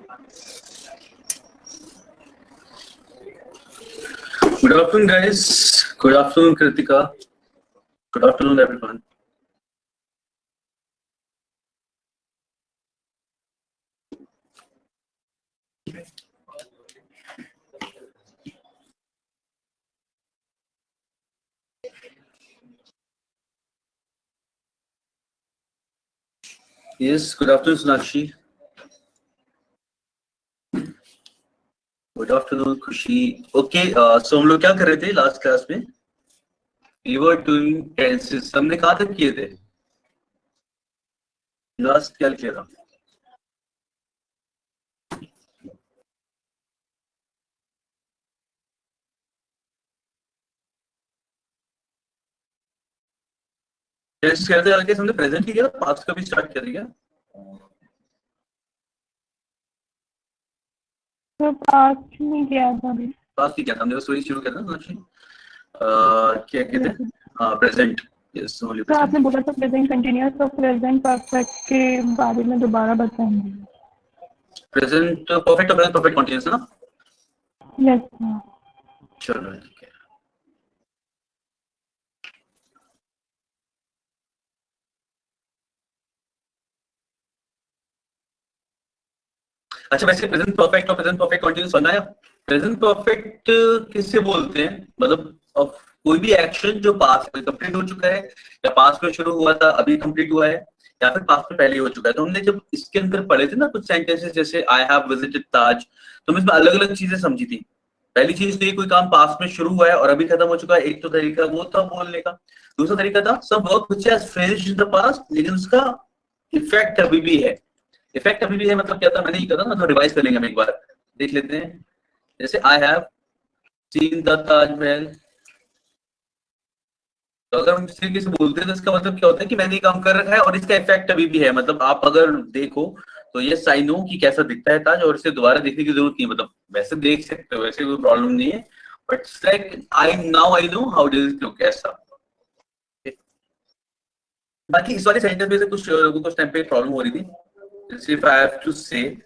Good afternoon, guys. Good afternoon, Kritika. Good afternoon, everyone. Yes, good afternoon, Sonakshi. Good afternoon, Khushi. Okay, so हम लोग क्या कर रहे थे लास्ट क्लास में? We were doing tenses. हमने कहाँ तक किए थे? लास्ट क्या किया था? टेंसेस कहते हैं हमने प्रेजेंट किया, पास्ट का भी स्टार्ट कर दिया. तो पास्ट नहीं किया था अभी. पास्ट ही किया था हमने, वही शुरू किया था Sonakshi. क्या कहते हैं? हाँ, प्रेजेंट. Yes, only तो आपने present. बोला था प्रेजेंट कंटिन्यूअस, तो प्रेजेंट परफेक्ट के बारे में दोबारा बताएंगे. प्रेजेंट परफेक्ट और प्रेजेंट परफेक्ट कॉन्टिन्यूस है ना? यस. चलो ठीक है. अच्छा, वैसे प्रेजेंट परफेक्ट और प्रेजेंट परफेक्ट कॉन्टिन्यूस बनाया. प्रेजेंट परफेक्ट किससे बोलते हैं? मतलब अब कोई भी एक्शन जो पास्ट में कंप्लीट हो चुका है या पास्ट में शुरू हुआ था अभी कंप्लीट हुआ है या फिर पास्ट में पहले ही हो चुका है. तो हमने जब इसके अंदर पढ़े थे ना कुछ सेंटेंसेस, जैसे आई हैव विजिटेड ताज, तो हम इसमें अलग अलग चीजें समझी थी. पहली चीज तो ये, कोई काम पास्ट में शुरू हुआ है और अभी खत्म हो चुका है. एक तो तरीका वो था बोलने का. दूसरा तरीका था some work which has finished in the past, लेकिन उसका इफेक्ट अभी भी है. इफेक्ट अभी भी है मतलब क्या था, मैंने ये कहा था ना, तो रिवाइज कर लेंगे हम एक बार, देख लेते हैं. जैसे I have seen the Taj Mahal, तो अगर हम इस तरीके से बोलते हैं तो इसका मतलब क्या होता है कि मैंने ये काम कर रखा है और इसका इफेक्ट अभी भी है. मतलब आप अगर देखो तो ये साइन हो कि कैसा दिखता है ताज, और इसे दोबारा देखने की जरूरत नहीं है. मतलब वैसे देख सकते हो, वैसे कोई प्रॉब्लम नहीं है, but like I know how does it look ऐसा. बाकी इस वाले सेंटेंस में से कुछ लोगों को टाइम पे प्रॉब्लम हो रही थी. जैसे इफ आई हैव टू से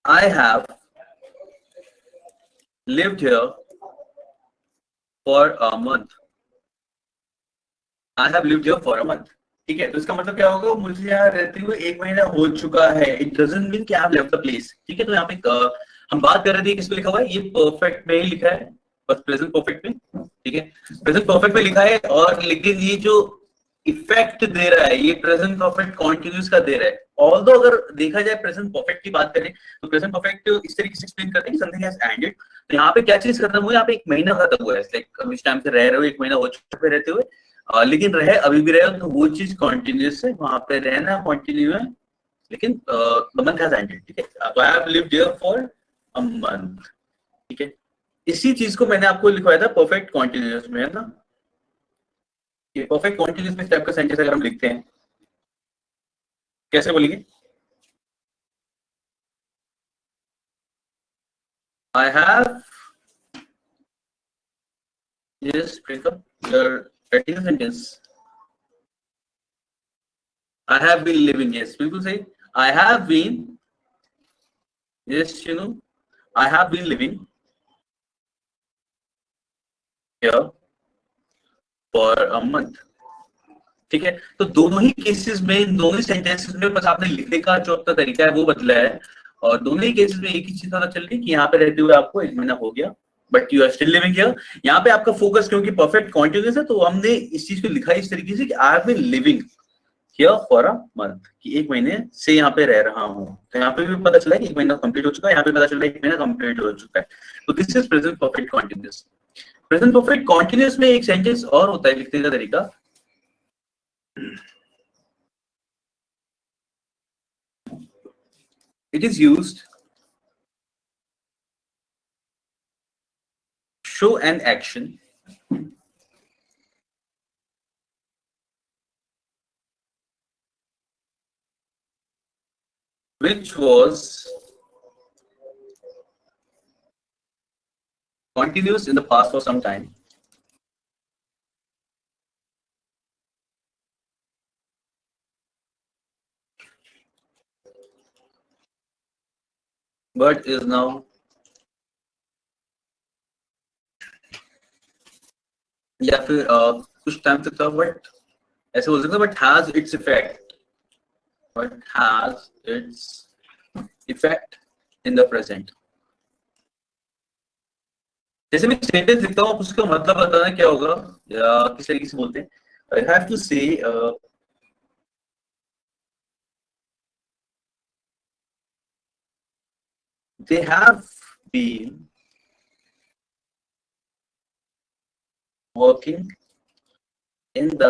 I have lived here for a month. I have lived here for a month. ठीक है, तो इसका मतलब क्या होगा, मुझे यहाँ रहते हुए 1 महीना हो चुका है. इट डजंट मीन कि I have left the place. ठीक है, तो यहाँ पे हम बात कर रहे थे किस पे लिखा हुआ है, ये परफेक्ट में ही लिखा है, बस प्रेजेंट परफेक्ट में. ठीक है, प्रेजेंट परफेक्ट में लिखा है, और लेकिन ये जो इफेक्ट दे रहा है ये प्रेजेंट परफेक्ट कॉन्टिन्यूस का दे रहा है. ऑल्दो अगर देखा जाए प्रेजेंट परफेक्ट की बात करें तो प्रेजेंट परफेक्ट इस तरीके से एक्सप्लेन करते हैं कि समथिंग हैज एंडेड. तो यहाँ पे क्या चीज खत्म हुई, यहाँ पे 1 महीना खत्म हुआ है. लाइक इस टाइम से रह रहे हो, 1 महीना हो चुका है रहते हुए, लेकिन रहे अभी भी रहे, तो वो चीज कॉन्टिन्यूस है, वहां पे रहना कॉन्टिन्यू है, लेकिन द मंथ हैज एंडेड. ठीक है, तो I have lived here for a month. ठीक है, इसी चीज को मैंने आपको लिखवाया था परफेक्ट कॉन्टिन्यूस में, है ना. ये परफेक्ट कॉन्टिन्यूस में इस टाइप का सेंटेंस अगर हम लिखते हैं कैसे बोलेंगे? I have, yes, Priyanka, you're writing a sentence. I have been living, yes, बिल्कुल सही. I have been, yes, I have been living here for a month. ठीक है, तो दोनों ही केसेस में, दोनों ही सेंटेंसेस में बस आपने लिखने का जो अपना तरीका है वो बदला है, और दोनों ही केसेस में एक ही चीज पता चल रही है कि यहाँ पे रहते हुए आपको 1 महीना हो गया, but you are still living here. यहाँ पे आपका फोकस क्योंकि परफेक्ट कॉन्टिन्यूस है, तो हमने इस चीज को लिखा है इस तरीके से कि I have been living here for a month, कि 1 महीने से यहाँ पे रह रहा हूँ. तो यहाँ पे भी पता चला है कि 1 महीना कंप्लीट हो चुका है, यहाँ पे पता चला है 1 महीना कंप्लीट हो चुका है. तो this is present perfect continuous. Present perfect continuous में एक सेंटेंस और होता है लिखने का तरीका. It is used show an action which was continuous in the past for some time, but is now या फिर कुछ टाइम तक था बट ऐसे बोल सकते हैं, but has its effect, but has its effect in the present. जैसे मैं सेंटेंस लिखता हूँ उसका मतलब बताना क्या होगा या किस तरीके से बोलते हैं। आई हैव टू से they have been working in the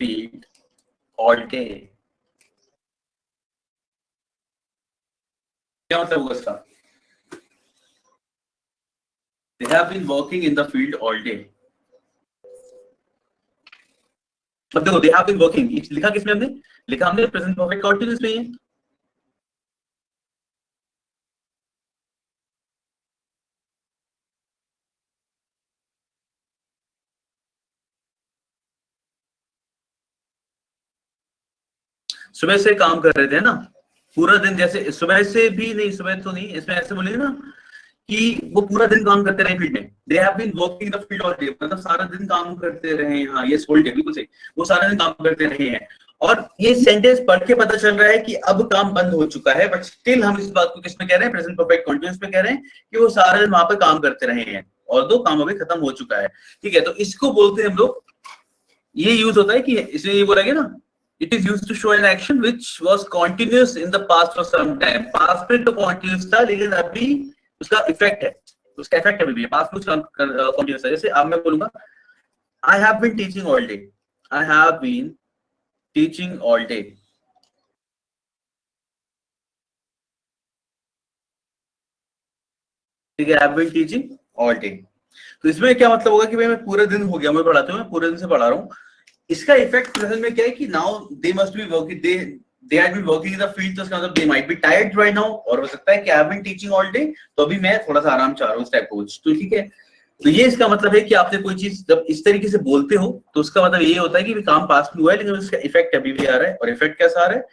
field all day। क्या मतलब होगा इसका? They have been working in the field all day। अब देखो they have been working लिखा किसमें हमने? लिखा हमने प्रेजेंट परफेक्ट कंटीन्यूअस में है। सुबह से काम कर रहे थे ना, पूरा दिन, जैसे सुबह से भी नहीं, सुबह तो नहीं, इसमें ऐसे बोलेंगे ना कि वो पूरा दिन काम करते रहे फील्ड में। They have been working the field all day, मतलब सारा दिन काम करते रहे हैं। हाँ, ये होल डे, बिल्कुल सही, वो सारा दिन काम करते रहे हैं। और ये सेंटेंस पढ़ के पता चल रहा है कि अब काम बंद हो चुका है, बट स्टिल हम इस बात को किसमें कह रहे हैं? प्रेजेंट परफेक्ट कंटीन्यूअस में कह रहे हैं कि वो सारा दिन वहां पे काम करते रहे हैं और दो काम अभी खत्म हो चुका है। ठीक है, तो इसको बोलते हैं हम लोग, ये यूज होता है कि इसमें ये बोला गया ना, it is used to show an action which was continuous in the past for some time। past में तो continuous था, लेकिन अभी उसका इफेक्ट है, उसका इफेक्ट अभी भी है, पास्ट में उसका continuous है। जैसे अब मैं बोलूंगा I have been teaching all day, I have been teaching all day। ठीक है, I have been teaching all day। तो इसमें क्या मतलब होगा कि भाई मैं पूरे दिन हो गया मैं पढ़ाते हुए, मैं पूरे दिन से पढ़ा रहा हूँ। इसका इफेक्ट प्रेजेंट में क्या है कि now they must be working, they had been working in the field, तो इसका मतलब they might be tired right now, और हो सकता है कि I have been teaching all day, तो अभी मैं थोड़ा सा आराम चाह रहा हूं, इस टाइप कुछ। तो ठीक है, तो ये इसका मतलब है कि आपने कोई चीज जब इस तरीके से बोलते हो तो उसका मतलब ये होता है कि काम पास में हुआ है, लेकिन उसका इफेक्ट अभी भी आ रहा है। और इफेक्ट कैसा आ रहा है?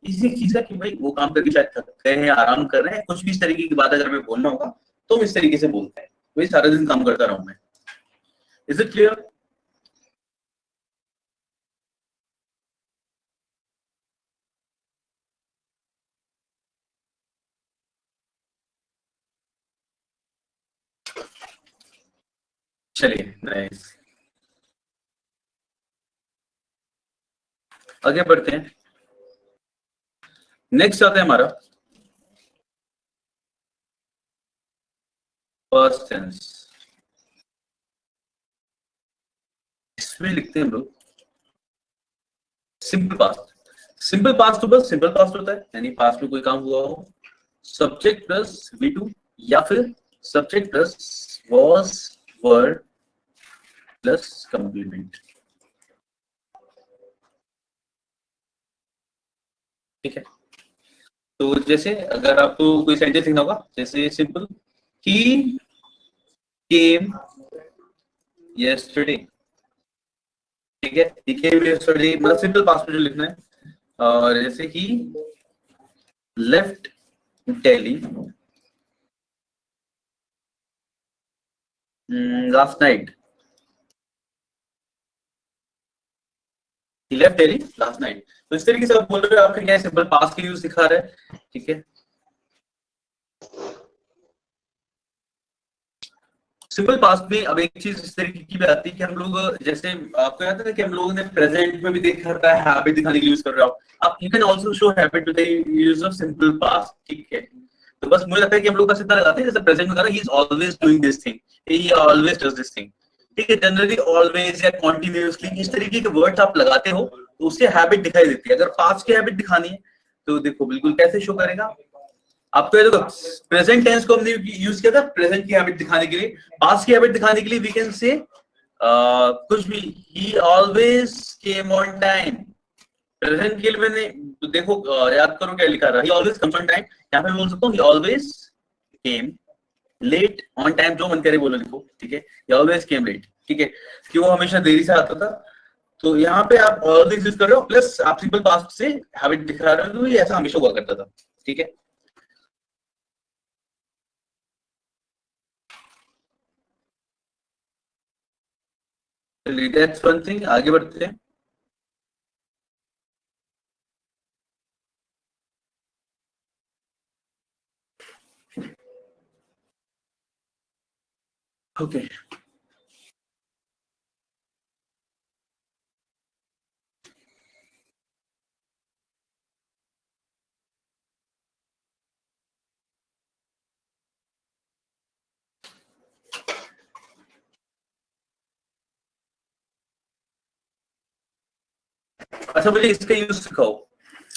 इसी चीज का कि भाई वो काम करके शायद थक गए हैं, आराम कर रहे हैं, कुछ भी इस तरीके की बात अगर हमें बोलना होगा तो हम इस तरीके से बोलते हैं, भाई सारा दिन काम करता रहूं मैं। Is it clear? चलिए, नाइस, आगे बढ़ते हैं। नेक्स्ट आता है हमारा फर्स्ट टेंस। इसमें लिखते हैं हम लोग सिंपल पास्ट। सिंपल पास्ट तो बस सिंपल पास्ट होता है, यानी पास्ट में कोई काम हुआ हो, सब्जेक्ट प्लस V2 या फिर subject plus was were plus complement. ठीक है, तो जैसे अगर आपको कोई सेंटेंस लिखना होगा, जैसे सिंपल ही केम yesterday। ठीक है, he came yesterday मतलब सिंपल पास्ट में जो लिखना है। और जैसे ही left Delhi last night, he left Delhi last night। तो इस तरीके से आप बोल रहे हो, आपका क्या सिंपल पास्ट के यूज दिखा रहा है। ठीक है, सिंपल पास्ट में अब एक चीज इस तरीके की भी आती है कि हम लोग, जैसे आपको याद है कि हम लोगों ने प्रेजेंट में भी देखा था हैबिट दिखाने के लिए यूज कर रहे हो आप, you can also show habit with the use of simple past. ठीक है, तो बस मुझे लगता है कि हम लोग का सीधा लगाते हैं, जैसे प्रेजेंट में कह रहा है he is always doing this thing, he always does this thing. ठीक है, जनरली ऑलवेज या कंटीन्यूअसली इस तरीके के वर्ड्स आप लगाते हो तो उससे हैबिट दिखाई देती है। अगर पास्ट की हैबिट दिखानी है तो देखो बिल्कुल कैसे शो करेगा आपको। ये देखो प्रेजेंट टेंस को हमने यूज किया था प्रेजेंट की हैबिट दिखाने के लिए, पास्ट की हैबिट दिखाने के लिए वी कैन से कुछ भी, ही always came on time. Present के लिए मैंने तो देखो याद करो क्या लिखा था, he always comes on time. यहाँ पे बोल सकता हूँ he always came late on time, जो मन करे बोलो लिखो। ठीक है, ही ऑलवेज केम लेट। ठीक है, कि वो हमेशा देरी से आता था, तो यहाँ पे आप ऑलवेज यूज कर रहे हो प्लस आप सिंपल पास्ट से हैबिट दिखा रहे हो, तो ये ऐसा हमेशा हुआ करता था। ठीक है, दैट्स वन थिंग। आगे बढ़ते हैं। ओके अच्छा, मुझे इसका यूज सिखाओ।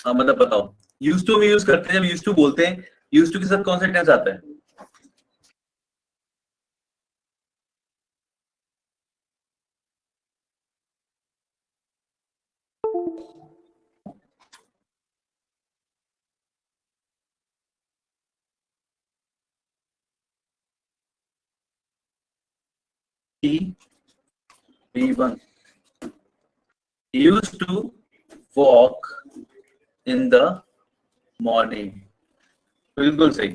मतलब बताओ, यूज टू में यूज करते हैं, जब यूज टू बोलते हैं, यूज टू के साथ कौन सा टेंस आता है? V1 used to walk in the morning। बिल्कुल सही।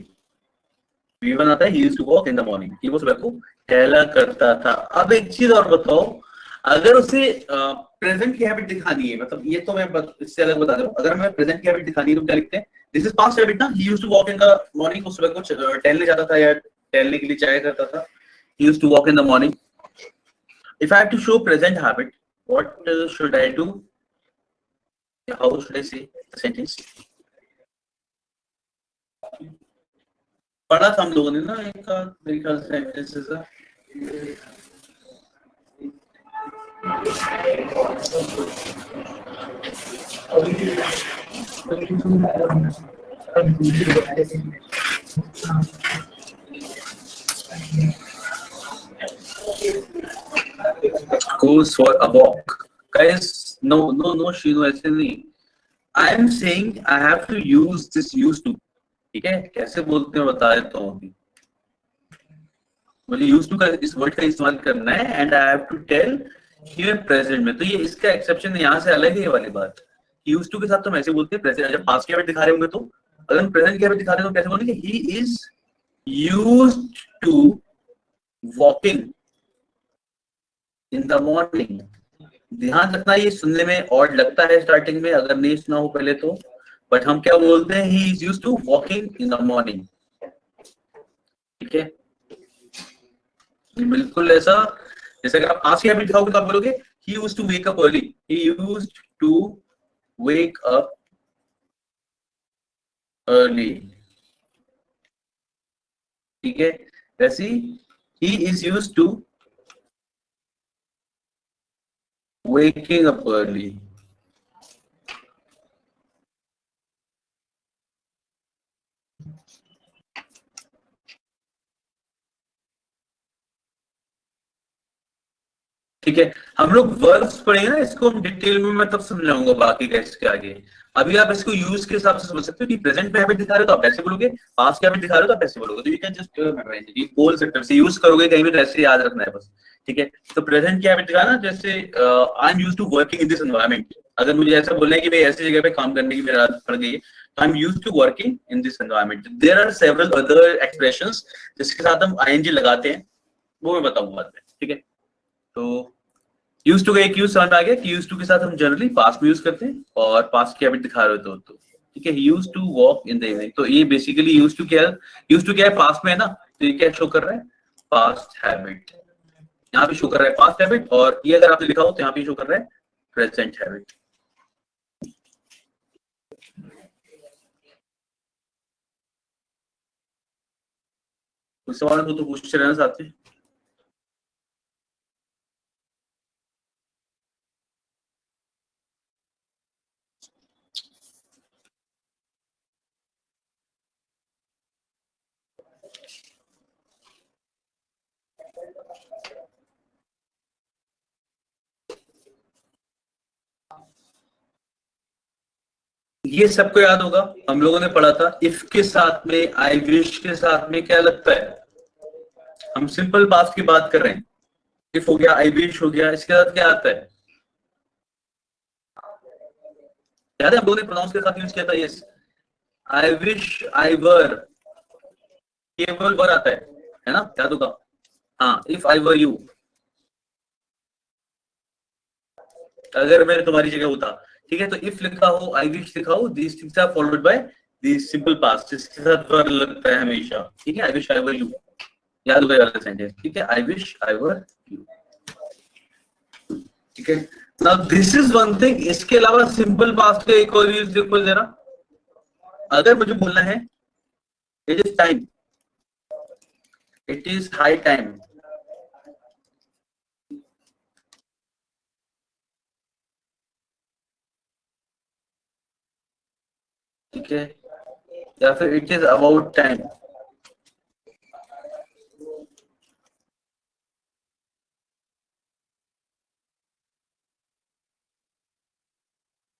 V1 आता है, he used to walk in the morning, कि वो सुबह को टहला करता था। अब एक चीज और बताओ, अगर उसे प्रेजेंट की हैबिट दिखानी है, मतलब ये तो मैं इससे अलग बता दूं, अगर हमें प्रेजेंट की हैबिट दिखानी है तो क्या लिखते हैं? दिस इज पास्ट हैबिट ना, he used to walk in the morning, वो सुबह को टहलने जाता था या टहलने के लिए जाया करता था। he used to walk in the morning। if I have to show present habit, what should I do? How should I say the sentence? पढ़ा था हम लोगों ने ना एक मेरे ख्याल से सेंटेंसेस का। Goes for a walk, guys। No, शीनो ऐसे नहीं। I am saying I have to use this used to। ठीक है, कैसे बोलते हैं बता देता हूँ अभी। मुझे यूज टू का इस वर्ड का इस्तेमाल करना है, and I have to tell here present में। तो ये इसका एक्सेप्शन यहाँ से अलग है ये वाली बात। यूज टू के साथ तो हम ऐसे बोलते हैं प्रेजेंट, जब पास्ट की हैबिट दिखा रहे होंगे तो। अगर हम प्रेजेंट की हैबिट दिखा रहे हैं तो कैसे बोलेंगे? He is used to walking in the morning. ध्यान रखना, ये सुनने में ऑड लगता है स्टार्टिंग में, अगर नहीं सुना हो पहले तो, बट हम क्या बोलते हैं? He is used to walking in the morning. ठीक है, बिल्कुल ऐसा। जैसे अगर आप आज की हैबिट दिखाओगे तो आप बोलोगे he used to wake up early, he used to wake up early। ठीक है, वैसे he is used to waking up early। ठीक है, हम लोग वर्ब्स पढ़ेंगे ना, इसको हम डिटेल में मैं तब समझाऊंगा बाकी का इसके आगे। अभी आप इसको यूज के हिसाब से समझ सकते हो कि प्रेजेंट में हैबिट दिखा रहे हो तो आप ऐसे बोलोगे, पास्ट की हैबिट दिखा रहे हो तो आप ऐसे बोलोगे। तो you can just memorise it, ये बोल सकते हो, यूज करोगे कहीं भी तो ऐसे याद रखना है बस। ठीक है, तो प्रेजेंट की हैबिट दिखाना, जैसे I am used to working in this environment. अगर मुझे ऐसा बोलना है कि भाई ऐसी जगह पे काम करने की मेरी आदत पड़ गई है, तो I am used to working in this environment. There are several other expressions जिसके साथ हम आईएनजी लगाते हैं, वो मैं बताऊंगा बाद में। ठीक है, तो यूज टू का एक यूज समझ में आ गया कि यूज टू के साथ हम जनरली पास्ट में यूज करते हैं, और पास्ट की हैबिट दिखा रहे हो तो। ठीक है, use to walk in the evening, तो ये बेसिकली यूज टू क्या है? यूज टू क्या है? पास्ट में है ना, तो ये क्या शो कर रहा है? Past habit. यहाँ पे शो कर रहा है पास्ट हैबिट, और ये अगर आपने लिखा हो तो यहाँ पे शो कर रहा है प्रेजेंट हैबिट। कुछ सवाल हो तो पूछते रहना साथ में। ये सबको याद होगा, हम लोगों ने पढ़ा था इफ के साथ में, आई विश के साथ में क्या लगता है? हम सिंपल पास्ट की बात कर रहे हैं। इफ हो गया, आई विश हो गया, इसके साथ क्या आता है? याद है हम लोगों ने प्रोनाउंस के साथ यूज किया था? यस, आई विश आई वर, केवल वर आता है ना, याद होगा। हाँ, इफ आई वर यू। अगर मैं तुम्हारी जगह होता, ठीक है, तो इफ लिखा हो, आई विश लिखा हो, this things are followed by this simple past, जिसके साथ वर लगता है हमेशा, ठीक है। I wish I were you, याद होगा वाला सेंटेंस, ठीक है। I wish I were you, ठीक है। Now this is one thing. इसके अलावा सिंपल पास्ट का एक और यूज देखो जरा। अगर मुझे बोलना है it is time, it is high time, ठीक है, या फिर it is about time,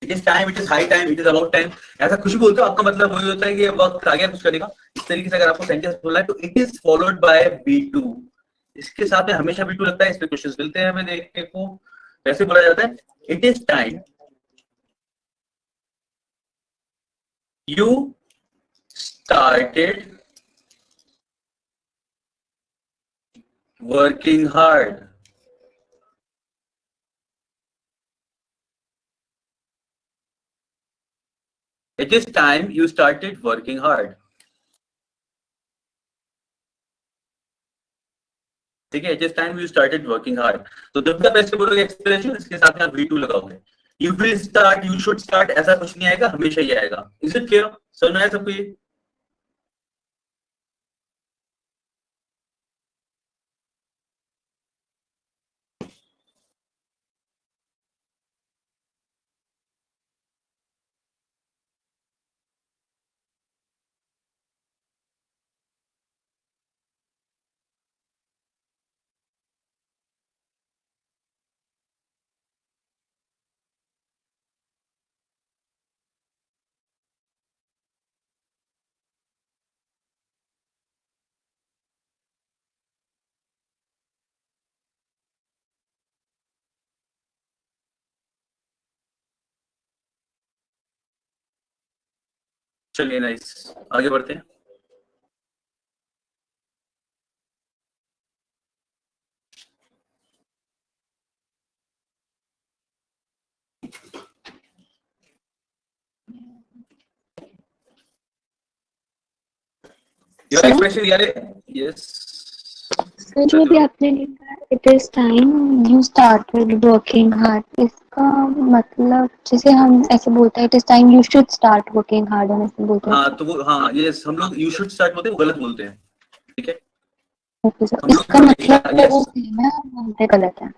it is time, it is high time, it is about time, ऐसा कुछ भी बोलते हो, आपका मतलब वही होता है कि वक्त आ गया कुछ करने का। इस तरीके से अगर आपको सेंटेंस बोलना है तो it is followed by be to, इसके साथ में हमेशा बी टू लगता है। इस पे क्वेश्चंस मिलते हैं हमें देखने को। वैसे बोला जाता है it is time you started working hard, it is time you started working hard, ठीक है। It is time you started working hard. तो जब भी आप ऐसे बोलोगे एक्सप्रेशन, इसके साथ में आप वी टू लगाओगे। You will start, you should start, ऐसा कुछ नहीं आएगा, हमेशा ही आएगा। Is it clear? समझ में आया सबको ये? चलिए नाइस, आगे बढ़ते हैं। योर एक्सप्रेशन यार, यस सर जो भी आपने लिखा it is time you started working hard, इसका मतलब जैसे हम ऐसे बोलते हैं it is time you should start working hard, हम ऐसे बोलते हैं। हाँ तो वो, हाँ यस, हम लोग यू शुड स्टार्ट बोलते हैं, वो गलत बोलते हैं, ठीक है। ओके सर, हम लोग इसका या मतलब वो यस सेम है, हम बोलते गलत है।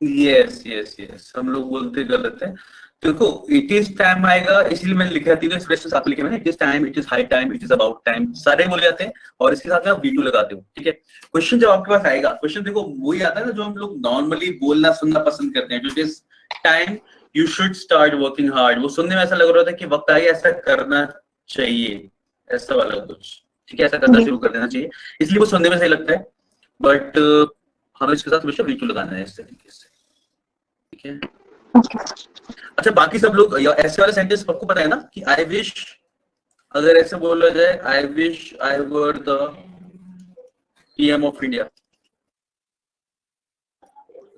यस यस यस, हम लोग बोलते गलत है। देखो इट इज टाइम आएगा, इसलिए मैंने लिखा तीनों एक्सप्रेशन साथ में लिखे मैंने। It is time, it is high time, it is about time, सारे बोले जाते हैं और इसके साथ में आप V2 लगाते हो, ठीक है। क्वेश्चन जब आपके पास आएगा, क्वेश्चन देखो वही आता है ना जो हम लोग नॉर्मली बोलना सुनना पसंद करते हैं, जो it is time you should start working hard. वो सुनने में ऐसा लग रहा था कि वक्त आ गया, ऐसा करना चाहिए, ऐसा वाला कुछ, ठीक है, ऐसा करना जी शुरू कर देना चाहिए, इसलिए वो सुनने में सही लगता है। बट हमें इसके साथ हमेशा V2 लगाना है इस तरीके से, ठीक है। ओके। अच्छा बाकी सब लोग ऐसे वाले सेंटेंस सबको पता है ना कि आई विश, अगर ऐसे बोला जाए I wish I were the PM of India,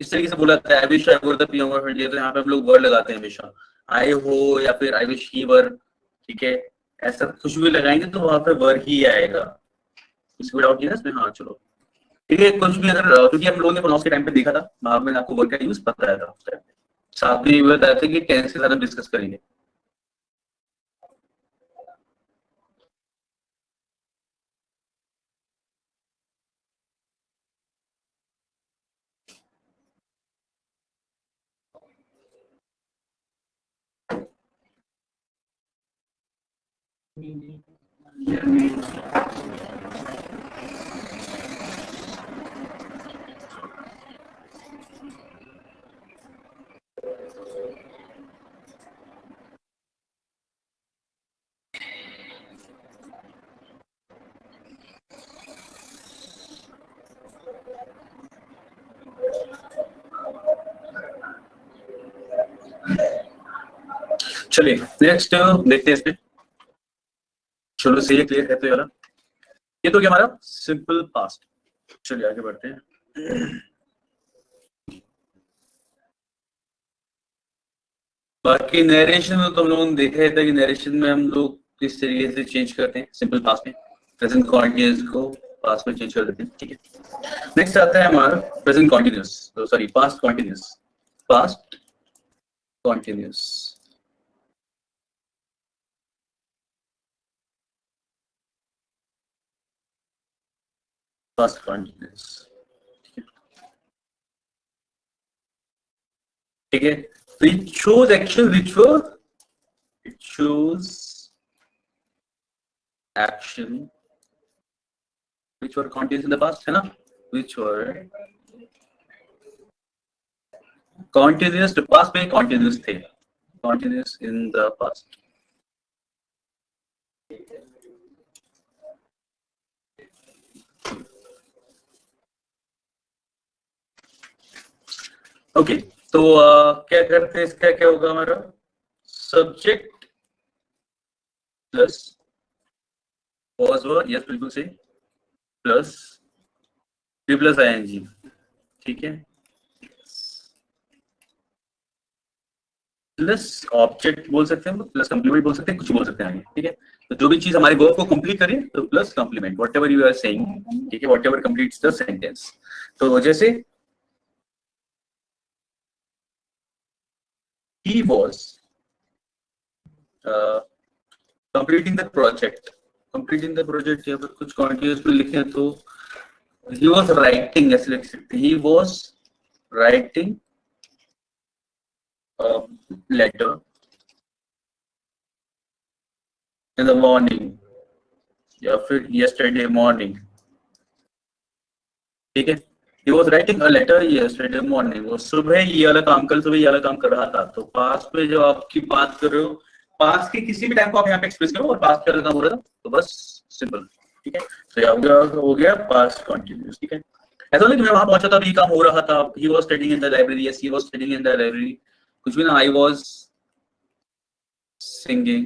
इस तरीके से बोला जाता है I wish I were the PM of India. तो यहाँ पे हम लोग वर्ड लगाते हैं हमेशा, आई हो या फिर आई विश ही वर, ठीक है। ऐसा कुछ भी लगाएंगे तो वहां पे वर ही आएगा, कुछ भी डाउट नहीं है इसमें? हाँ चलो ठीक है। कुछ भी अगर, क्योंकि हम लोगों ने प्रोनाउंस के टाइम पे देखा था, वहां मैंने आपको वर्ड का यूज बताया था उस टाइम पे, साथ में ये बताया था कि टेंस के साथ हम डिस्कस करेंगे। चलिए नेक्स्ट देखते हैं इसमें, शुरू से ये क्लियर है तो यार, ये तो क्या हमारा सिंपल पास्ट। चलिए आगे बढ़ते हैं। बाकी नरेशन में तुम लोगों ने देखा है था कि नरेशन में हम लोग किस तरीके से चेंज करते हैं, सिंपल पास्ट में प्रेजेंट कॉन्टिन्यूस को पास्ट में चेंज कर देते हैं, ठीक है। नेक्स्ट आता है हमारा present continuous, sorry past continuous, past continuous. Past continuous, ठीक है। तो it shows actions which were, it shows action which were continuous in the past, है ना, which were continuous, the past में continuous थे, continuous in the past। Okay okay, तो क्या करते हैं, इसका क्या होगा हमारा subject plus was were, yes बिल्कुल सही, प्लस प्लस आईएनजी, ठीक है, प्लस ऑब्जेक्ट बोल सकते हैं, प्लस कंप्लीमेंट बोल सकते हैं, कुछ बोल सकते हैं आगे, ठीक है। तो जो भी चीज हमारे वर्ब को कंप्लीट करे तो plus complement, whatever you are saying, ठीक है, व्हाटएवर कंप्लीट्स द सेंटेंस। तो जैसे he was completing the project, completing the project, या फिर कुछ continuous में लिखे तो he was writing, ऐसे लिख सकते, he was writing a letter in the morning, या फिर yesterday morning, ठीक है। He was writing a letter yesterday morning, वो सुबह ये वाला काम, कल सुबह ये वाला काम कर रहा था। तो पास्ट पे जो आपकी बात कर रहे हो, पास्ट के किसी भी टाइम को आप यहाँ पे एक्सप्रेस करो और पास्ट का काम हो रहा था, तो बस सिंपल, ठीक है। तो हो गया पास्ट कंटिन्यूअस, ठीक है। ऐसा नहीं कि मैं वहां पहुंचा था, ये काम हो रहा था, he was studying in the library, yes he was studying in the library, कुछ भी ना, I was singing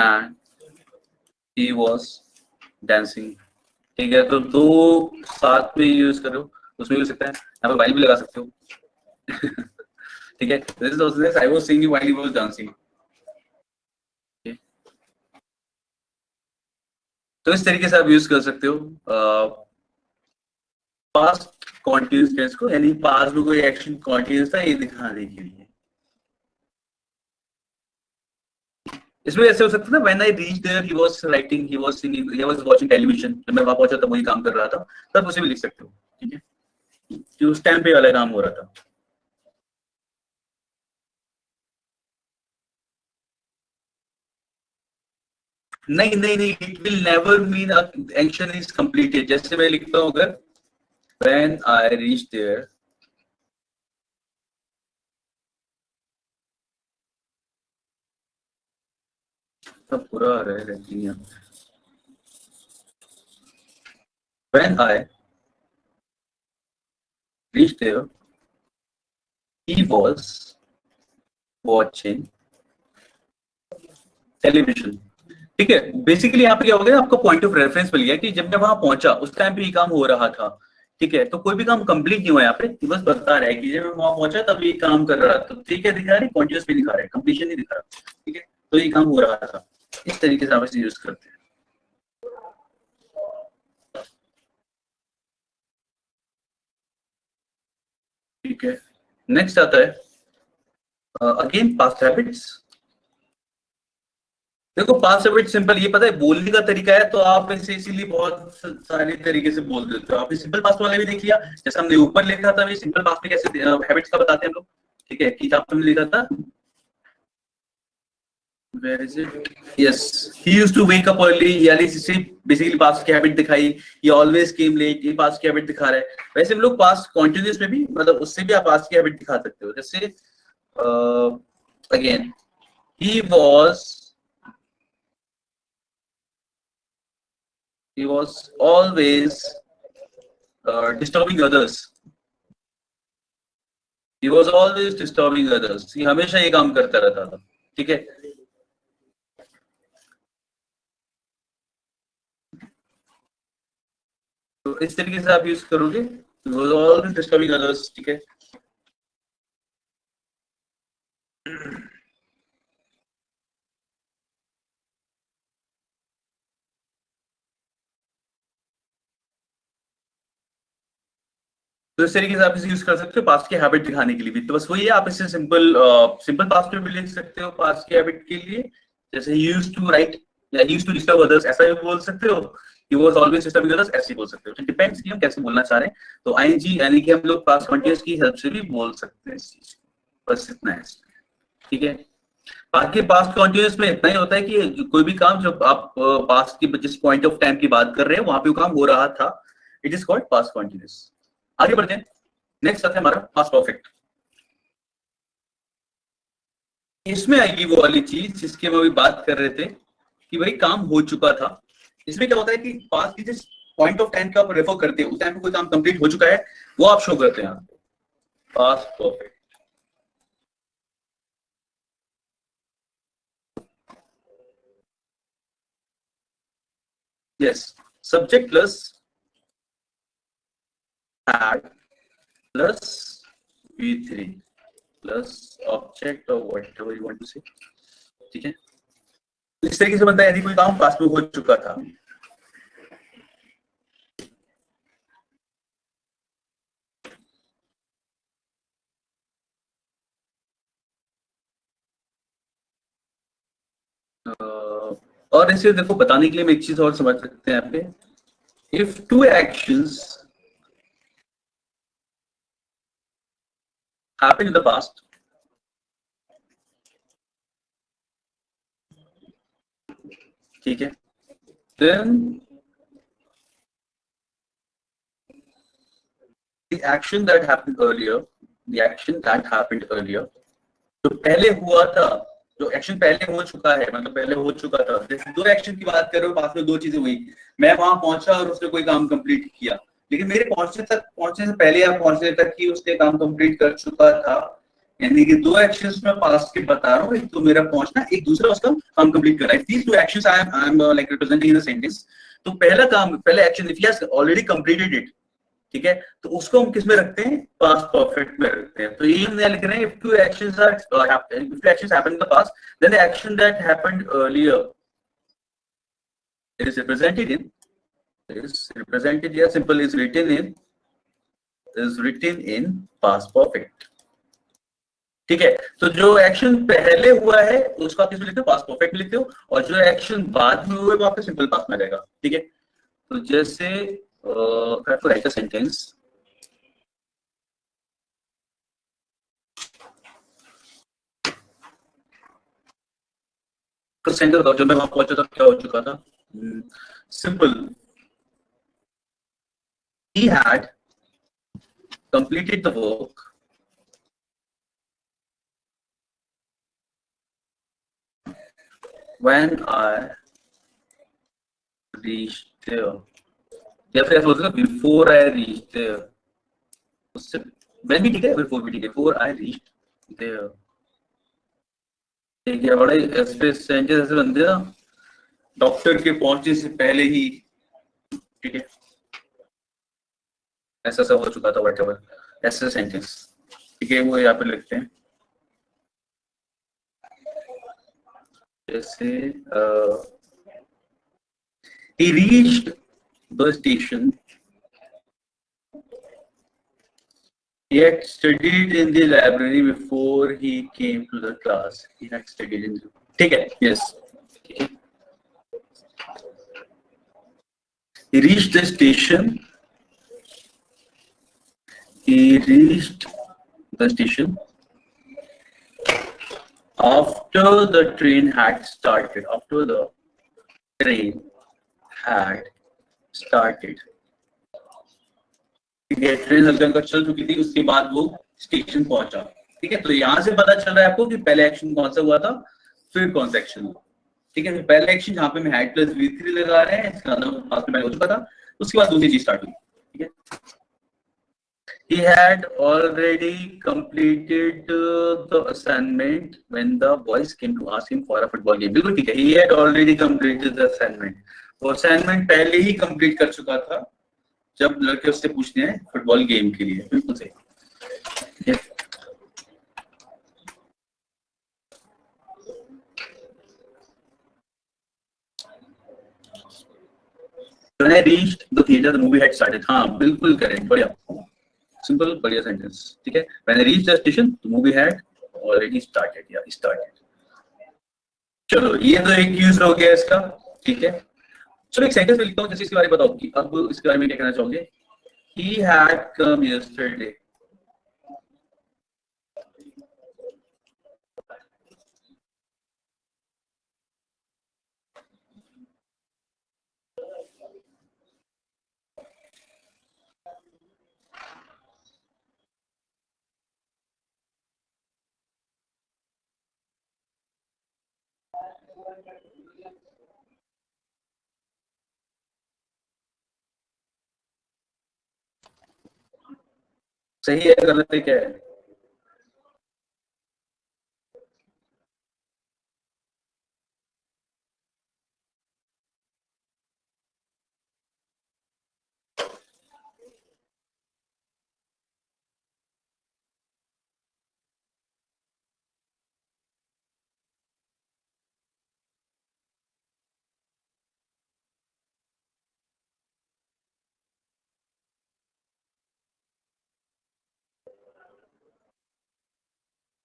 and he was dancing, ठीक है। तो दो साथ में यूज करो, उसमें भी हो सकता है, यहाँ पे वाइल भी लगा सकते हो ठीक है। This is also this, I was singing while he was dancing, तो इस तरीके से आप यूज कर सकते हो पास्ट कंटीन्यूअस टेंस को, यानी पास्ट में कोई एक्शन कंटीन्यूअस था ये दिखाने के लिए। इसमें ऐसे हो सकता है ना, when I reach there he was writing, he was singing, he was watching television, जब मैं वहां पहुंचा तब वही काम कर रहा था, तब उसे भी लिख सकते हो, ठीक है, कि उस टाइम पे वाला काम हो रहा था। नहीं नहीं नहीं, it will never mean action is completed. जैसे मैं लिखता हूं अगर व्हेन आई रीच देयर, सब पूरा आ रहा है लेकिन when I reach there he was watching television, ठीक है। बेसिकली यहाँ पे क्या हो गया, आपको पॉइंट ऑफ रेफरेंस मिल गया कि जब मैं वहां पहुंचा उस टाइम पे ये काम हो रहा था, ठीक है। तो कोई भी काम कंप्लीट नहीं हुआ यहाँ पे, बस बता रहा है कि जब मैं वहां पहुंचा तब ये काम कर रहा था, ठीक है, दिखा रही कॉन्टिन्यूअस भी दिखा रहा है, कंप्लीशन नहीं दिखा रहा, ठीक है। तो ये काम हो रहा था, इस तरीके से आप इसे यूज करते हैं, ठीक है। नेक्स्ट आता है अगेन पास्ट हैबिट्स। देखो पास्ट हैबिट सिंपल, ये पता है बोलने का तरीका है, तो आप इसे इसीलिए बहुत सारे तरीके से बोल देते हो। आपने सिंपल पास्ट वाला भी देख लिया, जैसे हमने ऊपर लिखा था, सिंपल पास्ट में कैसे हैबिट्स का बताते हैं हम लोग, ठीक है। किताब में लिखा था, where is it, yes, he used to wake up early, यानी इससे बेसिकली पास्ट की हैबिट दिखाई। he always came late, ये पास्ट की हैबिट दिखा रहा है। वैसे हम लोग पास्ट कंटीन्यूअस में भी, मतलब उससे भी आप पास्ट की हैबिट दिखा सकते हो। जैसे again he was always disturbing others, he was always disturbing others, ये हमेशा ये काम करता रहता था, ठीक है। तो इस तरीके से आप यूज करोगे, he was always disturbing others, ठीक है। तो इस तरीके से आप इसे यूज कर सकते हो पास्ट की हैबिट दिखाने के लिए भी। तो बस वही है, आप इसे सिंपल सिंपल पास्ट में भी लिख सकते हो पास्ट की हैबिट के लिए, जैसे ही यूज्ड टू राइट या यूज्ड टू डिस्टर्ब अदर्स, ऐसा भी बोल सकते हो। He was always disturbing others, ऐसे ही बोल सकते हो। डिपेंड्स कि हम कैसे बोलना चाह रहे हैं। तो आईएनजी यानी कि हम लोग पास्ट कंटीन्यूअस की हेल्प से भी बोल सकते हैं इस चीज को। बस इतना है, ठीक है। बाकी पास्ट कंटीन्यूअस में इतना ही होता है कि कोई भी काम जब आप पास्ट की जिस पॉइंट ऑफ टाइम की बात कर रहे हैं वहां पे वो काम हो रहा था, it is called past continuous. आगे बढ़ते हैं, नेक्स्ट आता है हमारा पास्ट परफेक्ट। इसमें आएगी वो वाली चीज जिसकी हम अभी बात कर रहे थे कि भाई काम हो चुका था। इसमें क्या होता है कि पास्ट की जिस पॉइंट ऑफ टाइम का आप रेफर करते हैं उस टाइम पे कोई काम कंप्लीट हो चुका है वो आप शो करते हैं past perfect. Yes, subject plus had plus v3 plus object or whatever you want to say, ठीक है। इस तरीके से बनता है यदि कोई काम पास्ट में हो चुका था। और इसे देखो बताने के लिए हम एक चीज और समझ सकते हैं यहाँ पे, if two actions happened in the past, ठीक है, then the action that happened earlier, जो पहले हुआ था, जो एक्शन पहले हो चुका है, मतलब पहले हो चुका था, जैसे दो एक्शन की बात कर रहे हो, पास में दो चीजें हुई, मैं वहां पहुंचा और उसने कोई काम कंप्लीट किया, लेकिन मेरे पहुंचने से पहले या पहुंचने तक ही उसने काम कंप्लीट कर चुका था। यानी कि दो एक्शंस में पास्ट के बता रहा हूँ, एक तो मेरा पहुंचना, एक दूसरा उसका काम कंप्लीट कर रहा है। These two actions I am like representing in the sentence. तो पहला काम, पहला action if he has already completed it, ठीक है, तो उसको हम किस में रखते हैं, पास्ट परफेक्ट में रखते हैं। तो ये हम लिख रहे हैं, if two actions happen in the past, then the action that happened earlier is represented here, simple is written in past perfect, ठीक है। तो जो एक्शन पहले हुआ है उसको आप किसमें लिखते हो, पास्ट परफेक्ट में लिखते हो, और जो एक्शन बाद में हुए वो आपका सिंपल पास्ट में रहेगा, ठीक है। तो जैसे have to write a sentence. Centre बताओ, जब मैं वहां पहुंचा था क्या हो चुका था। Simple, he had completed the work when I reached there, या फिर ऐसा बोलते बिफोर आई रीच देयर, उससे व्हेन भी ठीक है, बिफोर भी ठीक है, बिफोर आई रीच देयर, ठीक है। बड़े स्पेस सेंटेंस ऐसे बनते हैं ना, डॉक्टर के पहुंचने से पहले ही, ठीक है, ऐसा सब हो चुका था, व्हाटएवर, ऐसे सेंटेंस, ठीक है, वो यहाँ पे लिखते हैं। जैसे he reached the station, he had studied in the library before he came to the class, he had studied in, ठीक है, yes, he reached the station, after the train had started, ठीक है, ट्रेन हल्का हल्का चल चुकी थी, उसके बाद वो स्टेशन पहुंचा, ठीक है। तो यहाँ से पता चल रहा है आपको कि पहले एक्शन कौन सा हुआ था, फिर कौन सा एक्शन हुआ, ठीक है। पहला एक्शन जहाँ पे हम हैड प्लस v3 लगा रहे हैं, इसका पास्ट में हो चुका था, उसके बाद दूसरी चीज स्टार्ट हुई, ठीक है। He had already completed the assignment when the boys came to ask him for a football game, बिल्कुल ठीक है, he had already completed the assignment, वो असाइनमेंट पहले ही कंप्लीट कर चुका था जब लड़के उससे पूछते हैं फुटबॉल गेम के लिए, बिल्कुल सही। I reached the theater, the movie had started. हाँ बिल्कुल करेक्ट, बढ़िया, सिंपल बढ़िया सेंटेंस, ठीक है। When I reached the station, the movie had already started, या started। चलो ये तो एक यूज हो गया इसका, ठीक है। चलो एक सेंटेंस में लिखता हूँ, जैसे इसके बारे में बताओ कि अब इसके बारे में क्या कहना चाहोगे। He had come yesterday। सही है, गलत है, क्या है।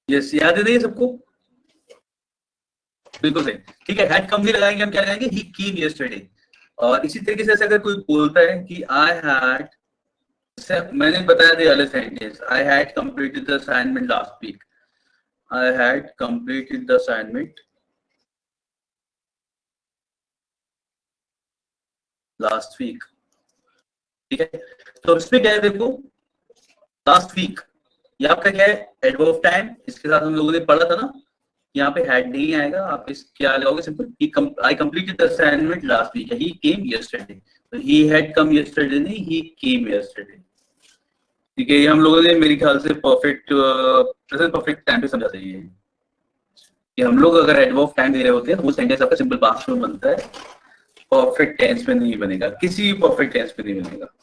यस, याद है नहीं सबको, बिल्कुल सही, ठीक है। हैड कम भी लगाएंगे हम, क्या लगाएंगे, ही केम यस्टरडे। और इसी तरीके से अगर कोई बोलता है कि आई हैड, मैंने बताया था वाले sentence, I had completed the assignment last week. I had completed the assignment last week, ठीक है। तो इसमें क्या है, देखो लास्ट वीक, ये आपका क्या है, एडवर्ब टाइम, इसके साथ हम लोगों ने पढ़ा था ना, यहाँ पे हैड नहीं आएगा, आप इस क्या लगाओगे, simple I completed the assignment last week, he came yesterday. तो ही हैड कम यस्टरडे नहीं, ही केम यस्टरडे, ठीक है। ये हम लोगों ने मेरे ख्याल से परफेक्ट प्रेजेंट परफेक्ट टाइम पे समझा चाहिए कि हम लोग अगर एडवर्ब टाइम दे रहे होते हैं तो वो सेंटेंस आपका सिंपल पास्ट में बनता है, परफेक्ट टेंस में नहीं बनेगा, किसी भी परफेक्ट टेंस में नहीं बनेगा।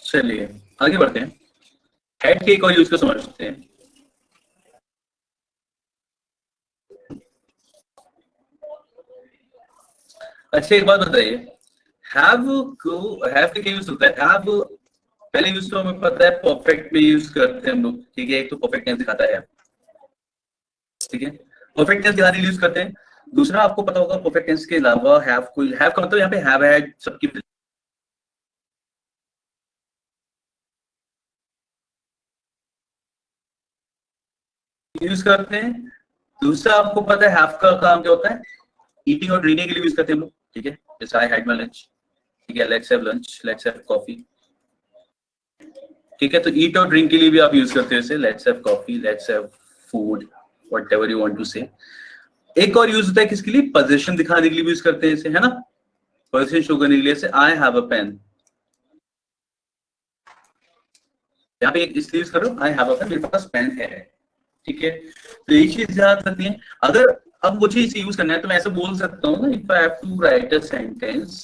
चलिए आगे बढ़ते हैं, हैड के एक और यूज को समझते हैं। अच्छा एक बात बताइए, हैव का क्या यूज होता है। हैव पहले यूज तो हमें पता है परफेक्ट में यूज करते हैं हम लोग, ठीक है। एक तो परफेक्ट टेंस दिखाता है, ठीक है, परफेक्ट टेंस के साथ यूज करते हैं। दूसरा आपको पता होगा परफेक्ट टेंस के अलावा हैव का मतलब यहाँ पे हैव हैड सबकी यूज करते हैं। दूसरा आपको पता है हैव का काम क्या होता है, ईटिंग और ड्रिंकिंग के लिए यूज करते हैं हम लोग, ठीक है। जैसे आई हैड माय लंच, ठीक है, let's have lunch, let's have coffee, ठीक है। तो ईट और ड्रिंक के लिए भी आप यूज करते हो इसे, let's have coffee, let's have food, whatever you want to say. एक और यूज होता है किसके लिए, पोजीशन दिखाने के लिए भी यूज करते हैं इसे, है ना, पोजीशन शो करने के लिए। से आई हैव अ पेन, यहाँ पे इसलिए यूज करो, आई हैव अ पेन, मेरे पास पेन है, ठीक है। तो ये चीज याद रखनी है। अगर अब मुझे इसे यूज करना है तो मैं ऐसे बोल सकता हूँ ना, if I have to write a sentence,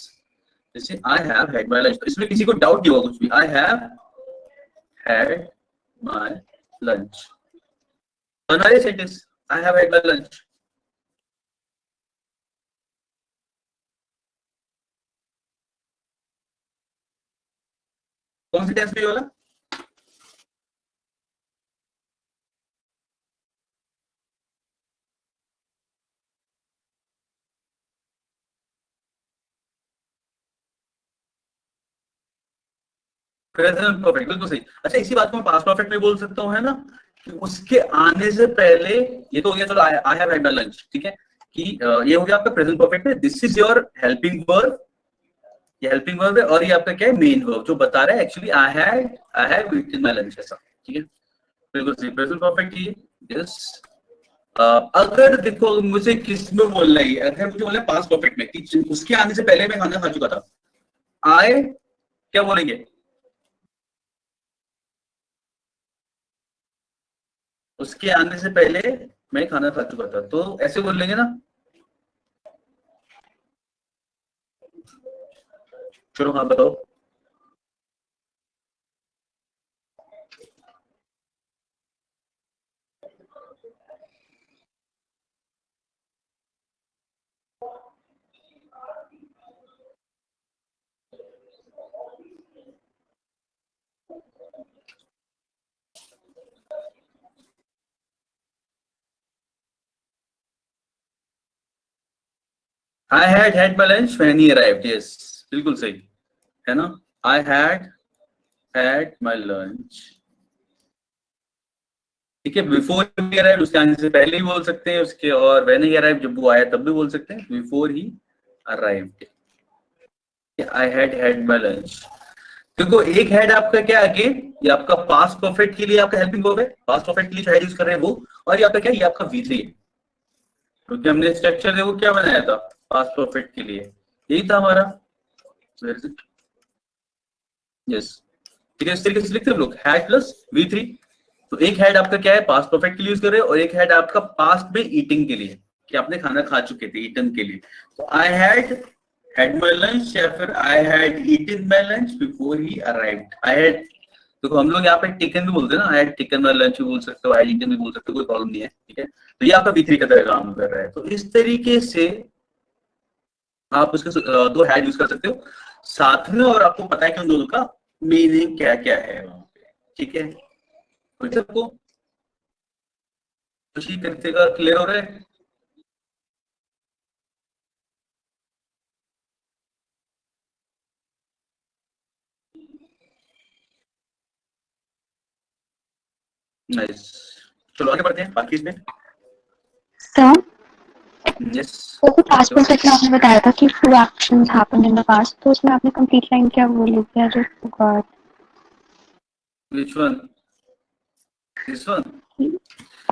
जैसे I have had my lunch, तो इसमें किसी को डाउट नहीं होगा कुछ भी, I have had my lunch, बना ये sentence, I have had my lunch. कौन सी टेंस में ये वाला, प्रेजेंट परफेक्ट, बिल्कुल सही। अच्छा इसी बात को मैं पास्ट परफेक्ट में बोल सकता हूँ, है ना, कि उसके आने से पहले, ये तो हो गया चलो आई हैव हैड माय लंच, ठीक है, कि ये हो गया आपका प्रेजेंट परफेक्ट में, this is your helping verb, ये हेल्पिंग वर्ब है, और ये आपका क्या है, मेन वर्ब, जो बता रहा है actually I have eaten my lunch, ऐसा, ठीक है, बिल्कुल सही, प्रेजेंट परफेक्ट ये। यस, अगर देखो मुझे किस में बोलना है, अगर मुझे बोलना है पास्ट परफेक्ट में कि उसके आने से पहले मैं खाना खा चुका था, आए क्या बोलेंगे, उसके आने से पहले मैं खाना खा चुका था, तो ऐसे बोल लेंगे ना, चलो हाँ बताओ। I had my lunch when he arrived. Yes, बिल्कुल सही है ना। I had my lunch। ठीक है, बिफोर ही अराइव उसके आने से पहले ही बोल सकते हैं उसके, और व्हेन ही अराइव जब वो आया तब भी बोल सकते हैं before he arrived. I had my lunch. देखो एक हेड आपका क्या है, अगेन ये आपका पास्ट परफेक्ट के लिए आपका हेल्पिंग वर्ब है, पास्ट परफेक्ट के लिए हेड यूज कर रहे हैं वो, और ये आपका क्या है, ये आपका V3 है, क्योंकि हमने स्ट्रक्चर देखो क्या बनाया था पास्ट परफेक्ट के लिए, यही था हमारा। यस ठीक है, इस तरीके से लिखते हैं हम लोग हैड प्लस V3। तो एक हेड आपका क्या है, पास्ट परफेक्ट के लिए यूज कर रहे हैं, और एक हेड आपका पास्ट में ईटिंग के लिए, कि आपने खाना खा चुके थे, ईटन के लिए। तो आई हैड माय लंच, या फिर I had eaten my lunch before he arrived. I had, देखो हम लोग यहाँ पे टेकन भी बोलते हैं ना, I had taken my lunch भी बोल सकते हो, आई ईटन भी बोल सकते हो, कोई प्रॉब्लम नहीं है। ठीक है, तो ये आपका V3 का तरह काम कर रहा है। तो इस तरीके से आप उसके दो हेड यूज कर सकते हो साथ में, और आपको पता है कि उन दोनों का मीनिंग क्या क्या है वहां पे। ठीक है, तो सबको खुशी करते का क्लियर हो रहा है। नाइस, चलो आगे बढ़ते हैं बाकी इसमें। सर यस, तो पास्ट परफेक्ट में आपने बताया था कि few actions happened in the past, तो उसमें आपने कंप्लीट लाइन क्या बोली थी? I just forgot. which one? This one?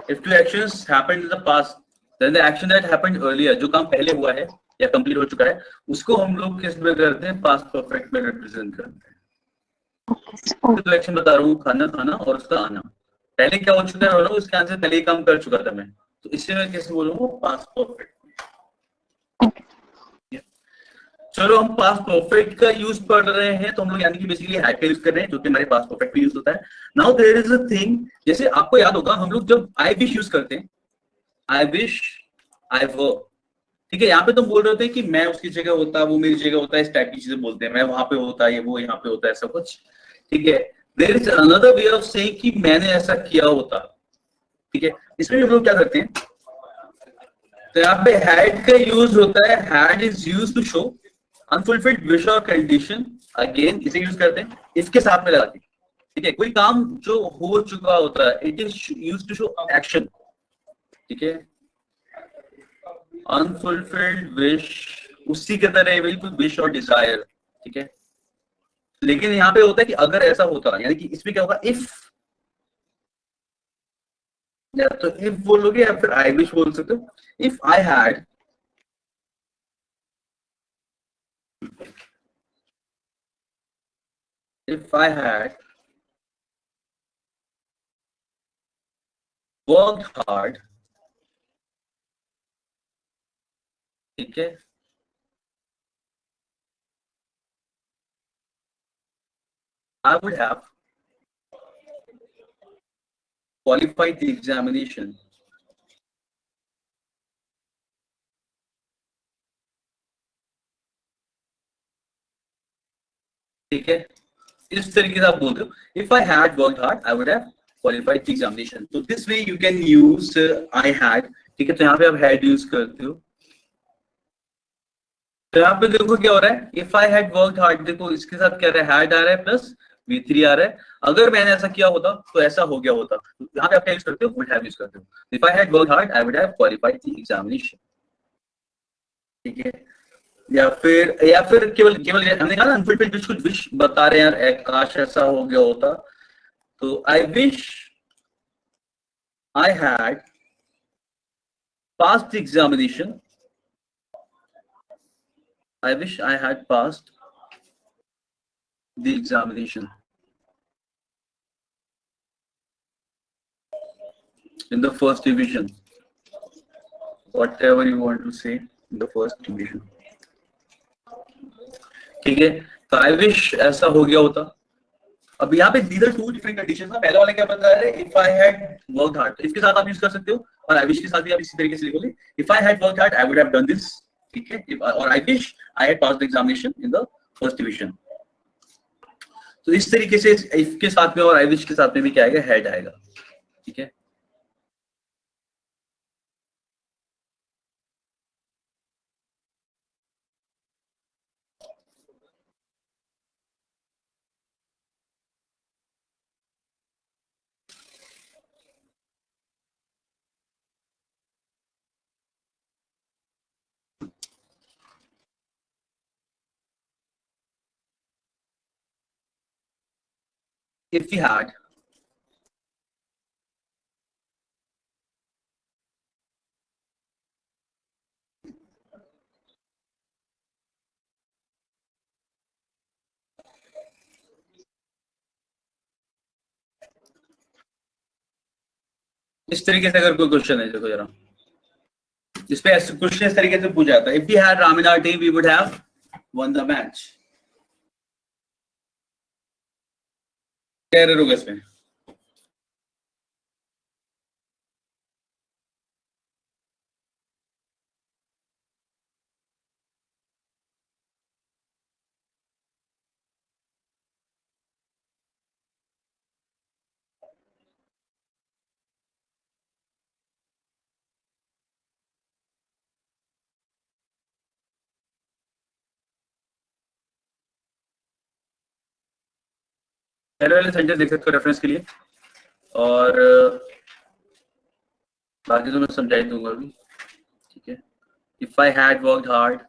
If two actions happened in the past, then the action that happened earlier, जो काम पहले हुआ है या कंप्लीट हो चुका है, उसको हम लोग किस में करते हैं, पास्ट परफेक्ट में रिप्रेजेंट करते हैं। तो एक्शन बता रहा हूँ, खाना खाना और उसका आना, पहले क्या हो चुका है, उसके आंसर पहले ही काम कर चुका था मैं, तो इससे मैं कैसे बोलूंगा, पास्ट परफेक्ट। चलो हम पास्ट परफेक्ट का यूज पढ़ रहे हैं, तो हम लोग यानी कि बेसिकली हैड का यूज कर रहे हैं, जो कि हमारे पास्ट परफेक्ट में यूज होता है। Now there is a thing, जैसे आपको याद होगा हम लोग जब आई विश यूज करते हैं, आई विश, आई वर्क, ठीक है, यहाँ पे तुम बोल रहे होते हैं कि मैं उसकी जगह होता, वो मेरी जगह होता है, इस टाइप की चीजें बोलते हैं, मैं वहां पे होता, ये वो यहाँ पे होता है, ऐसा कुछ। ठीक है, there is another way of saying कि मैंने ऐसा किया होता। ठीक है, इसमें हम लोग क्या करते हैं, तो यहाँ पे हैड का यूज होता है, had is use to show unfulfilled wish और कंडीशन, अगेन इसे यूज करते हैं इसके साथ में लगा के। ठीक है, कोई काम जो हो चुका होता है, it is use to show action. ठीक है, अनफुलफिल्ड विश उसी के तरह बिल्कुल विश और डिजायर। ठीक है, लेकिन यहाँ पे होता है कि अगर ऐसा होता, यानी कि इसमें क्या होगा, इफ, या तो इफ बोलोगे या फिर आई विश बोल सकते हो। If I had, if I had worked hard, ठीक है, I would have qualified the examination। ठीक है, इस तरीके से आप बोल रहे हो, if I had worked hard, I would have qualified the examination। तो this way you can use I had। ठीक है, तो यहाँ पे आप had यूज करते हो। तो यहाँ पे देखो क्या हो रहा है, if I had worked hard, देखो इसके साथ क्या रहा है, had आ रहा है प्लस V3 आ रहा है। अगर मैंने ऐसा किया होता तो ऐसा हो गया होता, तो यहाँ पे आप क्या यूज करते हो, would have यूज करते हो। if I had worked hard, I would have qualified the examination। ठीक है, या फिर केवल केवल हमने कहा ना अनफुलफिल्ड विश, कुछ विश बता रहे हैं यार, काश ऐसा हो गया होता, तो I wish I had passed the examination, I wish I had passed the examination in the first division, whatever you want to say, in the first division। ठीक है, तो आई विश ऐसा हो गया होता। अब यहाँ पे these are two different conditions ना। पहले वाला क्या बता रहा है, if I had worked hard, तो इसके साथ आप यूज कर सकते हो, और आई विश के साथ भी आप इसी तरीके से लिखोगे, if I had worked hard I would have done this, ठीक है, और I wish I had passed the examination in the first division. तो इस तरीके से इफ के साथ में और आई विश के साथ में भी क्या आएगा, हैड आएगा, ठीक है। If we had, इस तरीके से अगर कोई क्वेश्चन है, देखो जरा, इस पे क्वेश्चन इस तरीके से पूछा जाता है, if we had Ram in our team we would have won the match. क्या एरर होगा इसमें? पहले वाले सेंटेंस देख सकते हो रेफरेंस के लिए, और बाकी तो मैं समझा ही दूंगा अभी, ठीक है। If I had worked hard,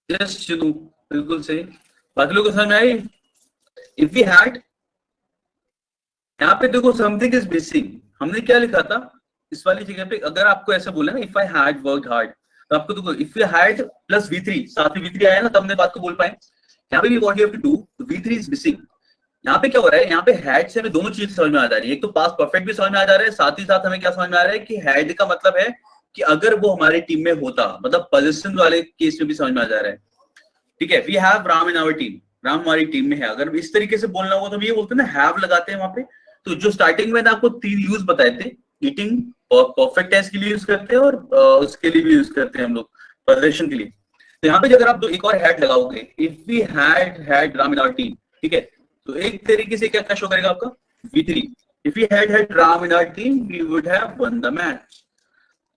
just चलो बिल्कुल सही। बाकी लोगों को समझ में आई? इफ वी हैड, यहाँ पे देखो समथिंग इज मिसिंग, हमने क्या लिखा था इस वाली जगह पे, अगर आपको ऐसा बोला ना if I had worked hard, तो आपको देखो if you had plus V3, साथ में V3 आया ना, तब हमने बात को बोल पाए। यहाँ पे भी what you have to do, V3 is missing. यहाँ पे क्या हो रहा है, यहाँ पे हैड से हमें दोनों चीज समझ में आ जा रही है, एक तो पास्ट परफेक्ट भी समझ में आ जा रहा है, साथ ही साथ हमें क्या समझ में आ रहा है कि हैड का मतलब है कि अगर वो हमारी टीम में होता, मतलब पोजीशन वाले केस में भी समझ में आ जा रहा है, ठीक है। We have Ram in our team, Ram हमारी टीम में है। अगर इस तरीके से बोलना होगा तो ये बोलते हैं ना, हैव लगाते हैं वहां पे। तो जो स्टार्टिंग में आपको 3 यूज बताए थे, ईटिंग और परफेक्ट टेंस के लिए यूज करते हैं, और उसके लिए भी यूज करते हैं हम लोग पोजीशन के लिए। तो यहाँ पे अगर आप दो एक और हैड लगाओगे, if we had Ram in our team, ठीक है, तो एक तरीके से क्या क्या शो करेगा आपका, V3। If we had Ram in our team we would have won the match.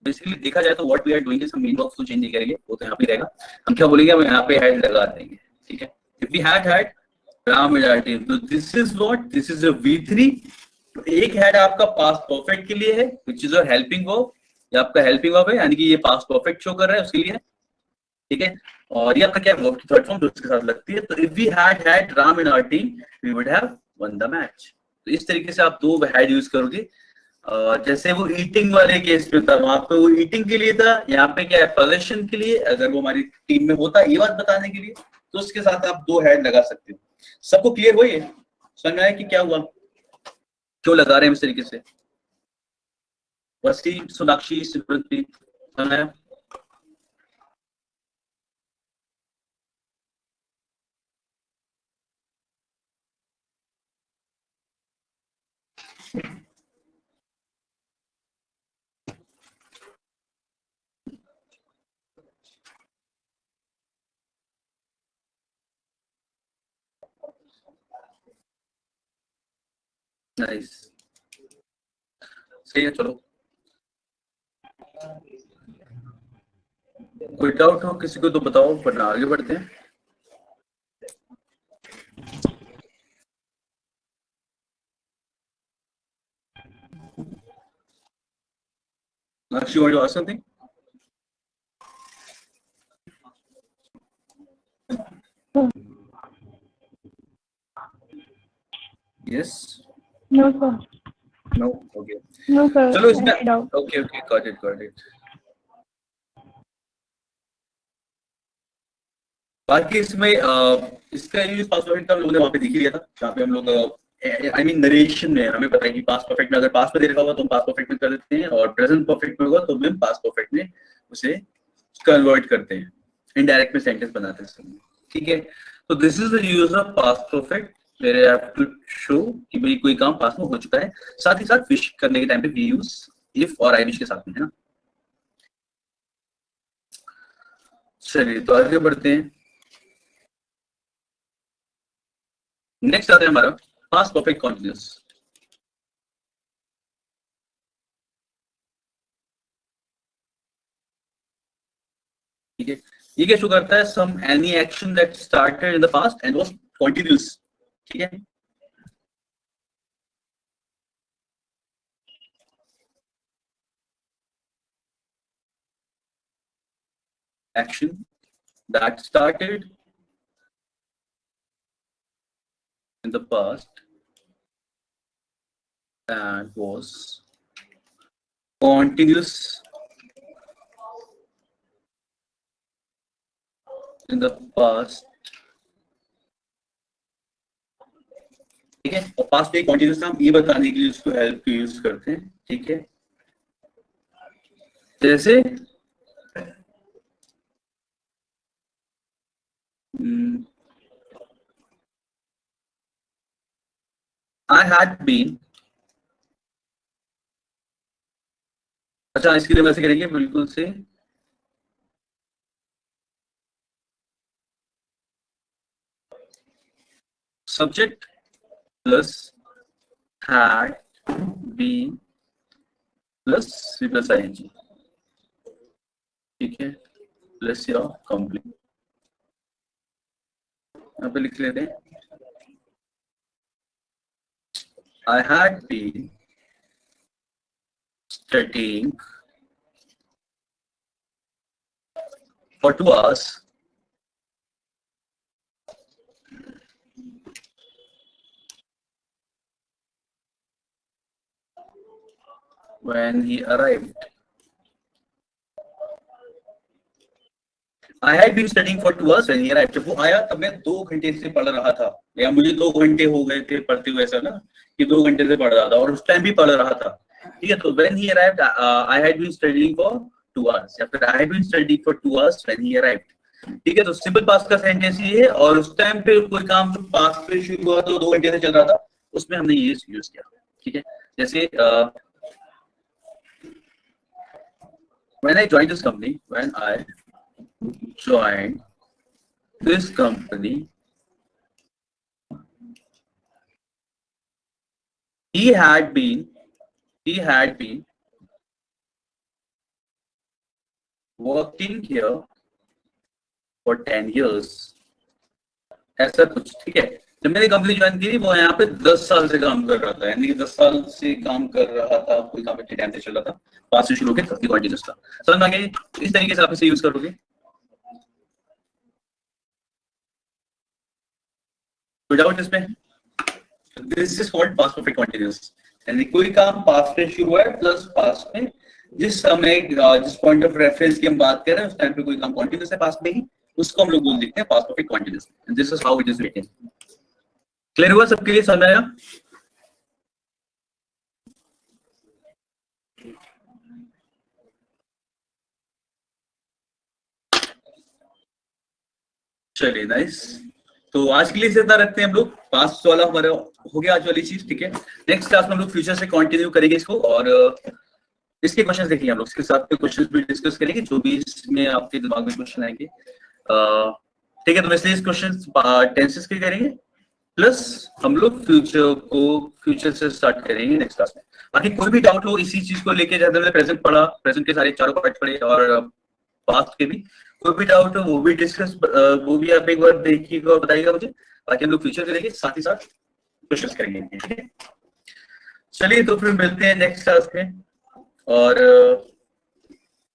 Basically देखा जाए तो what we are doing is हम मेन बॉक्स को चेंज नहीं करेंगे, वो तो यहाँ पे रहेगा। हम क्या बोलेंगे, हम यहाँ पे हैड लगा देंगे, ठीक है। If we had Ram in our team, तो this is what, this is a V3। तो एक हेड आपका पास्ट परफेक्ट के लिए है, which is your helping verb, ये आपका हेल्पिंग वर्ब है, यानी कि ये पास्ट परफेक्ट शो कर रहा है उसके लिए, ठीक है। और ये आपका क्या वर्ब की थर्ड फॉर्म जो उसके साथ लगती है। तो if we had Ram in our team we would have won the match. तो इस तरीके से आप दो हेड यूज करोगे। जैसे वो ईटिंग वाले केस में था, वहां पे वो ईटिंग के लिए था, यहाँ पे क्या है, पोजीशन के लिए, अगर वो हमारी टीम में होता ये बात बताने के लिए, तो उसके साथ आप दो हेड लगा सकते हो। सबको क्लियर हुई है, समझ में आया कि क्या हुआ, क्यों लगा रहे हैं इस तरीके से? वसीम, सोनाक्षी, सिमरनप्रीत, समझ में आया? नाइस, सही है। चलो, कोई डाउट हो किसी को तो बताओ, वरना आगे बढ़ते हैं। Nakshi, you want to ask something? Yes no sir, no okay no sir, चलो इसमें any doubt? Okay okay got it बाकी इसमें इसका यूज पास्ट परफेक्ट का हम लोगों ने वहां पे देख ही लिया था जहाँ पे हम लोग आई मीन नरेशन में हमें पता है कि पास्ट परफेक्ट में अगर पास्ट में दे रखा होगा तो हम पास्ट परफेक्ट में कर देते हैं और प्रेजेंट परफेक्ट में होगा तो हम पास्ट परफेक्ट में उसे कन्वर्ट करते हैं इनडायरेक्ट में सेंटेंस बनाते हैं ठीक है तो this is the use of past perfect where I have to show कि भाई कोई काम पास्ट में हो चुका है साथ ही साथ विश करने के टाइम पे वी यूज इफ और आई विश के साथ में है ना चलिए तो आगे बढ़ते हैं नेक्स्ट आता है हमारा पास्ट परफेक्ट कॉन्टिन्यूअस ठीक है ये क्या शो करता है some any action that started in the past and was continuous ठीक है action that started in the past and was continuous in the past ठीक है और पास्ट एक कॉन्टिन्यूस हम ये बताने के लिए उसको हेल्प यूज करते हैं ठीक है जैसे I had been अच्छा इसके लिए वैसे करेंगे बिल्कुल से subject plus had been plus C plus I N G ठीक है प्लस या कंप्लीट यहाँ पे लिख लेते हैं I had been studying for 2 hours when he arrived. I had been studying for 2 hours when he arrived. जब वो आया तब मैं 2 घंटे से पढ़ रहा था या मुझे 2 घंटे हो गए थे पढ़ते हुए ऐसा ना कि 2 घंटे से पढ़ रहा था और उस टाइम भी पढ़ रहा था ठीक है तो when he arrived I had been studying for 2 hours या फिर I had been studying for 2 hours when he arrived ठीक है तो सिंपल पास्ट का सेंटेंस ये है और उस टाइम पे कोई काम जो पास्ट पे शुरू हुआ तो 2 घंटे से चल रहा था उसमें हमने ये यूज किया ठीक है जैसे when I joined this company he had been working here for 10 years ऐसा कुछ ठीक है जब मैंने कंपनी ज्वाइन की वो यहाँ पे 10 साल से काम कर रहा था यानी कि 10 साल से काम कर रहा था कोई काम इतने टाइम से चल रहा था पास से शुरू होकर कंटिन्यूअस था समझ में आ गया इस तरीके से आप इसे यूज करोगे डाउट इसमें this is called past perfect continuous यानी कोई काम पास्ट में शुरू है प्लस पास्ट में जिस समय जिस पॉइंट ऑफ रेफरेंस की हम बात कर रहे हैं उस टाइम पे कोई काम कंटिन्यूअस है पास्ट में ही उसको हम लोग बोल देते हैं past perfect continuous and this is how it is written clear हुआ सबके लिए समझ आया चलिए नाइस तो आज के लिए इतना रखते हैं हम लोग पास्ट वाला हमारा हो गया आज वाली चीज ठीक है नेक्स्ट क्लास में हम लोग फ्यूचर से कंटिन्यू करेंगे इसको और इसके क्वेश्चंस देखेंगे हम लोग इसके साथ क्वेश्चंस भी डिस्कस करेंगे जो भी इसमें आपके दिमाग में क्वेश्चन आएंगे ठीक है तो वैसे इस क्वेश्चंस टेंसेस के करेंगे प्लस हम लोग फ्यूचर से स्टार्ट करेंगे नेक्स्ट क्लास में बाकी कोई भी डाउट हो इसी चीज को लेके जैसे मैंने प्रेजेंट पढ़ा प्रेजेंट के सारे चारों पार्ट पढ़े और पास्ट के भी कोई भी डाउट हो वो भी डिस्कस वो भी आप एक बार देखिएगा और बताइएगा मुझे बाकी हम लोग फ्यूचर करेंगे साथ ही साथ क्वेश्चंस करेंगे ठीक है चलिए तो फिर मिलते हैं नेक्स्ट क्लास में और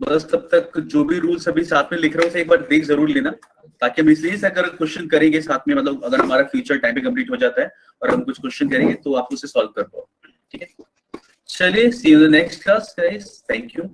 बस तब तक जो भी रूल्स अभी साथ में लिख रहा हूँ एक बार देख जरूर लेना ताकि हम इसलिए से अगर क्वेश्चन करेंगे साथ में, मतलब अगर हमारा फ्यूचर टाइम पे कंप्लीट हो जाता है और हम कुछ क्वेश्चन करेंगे तो आप उसे सॉल्व कर पाओ, ठीक है। चलिए, see you the next class guys, thank you.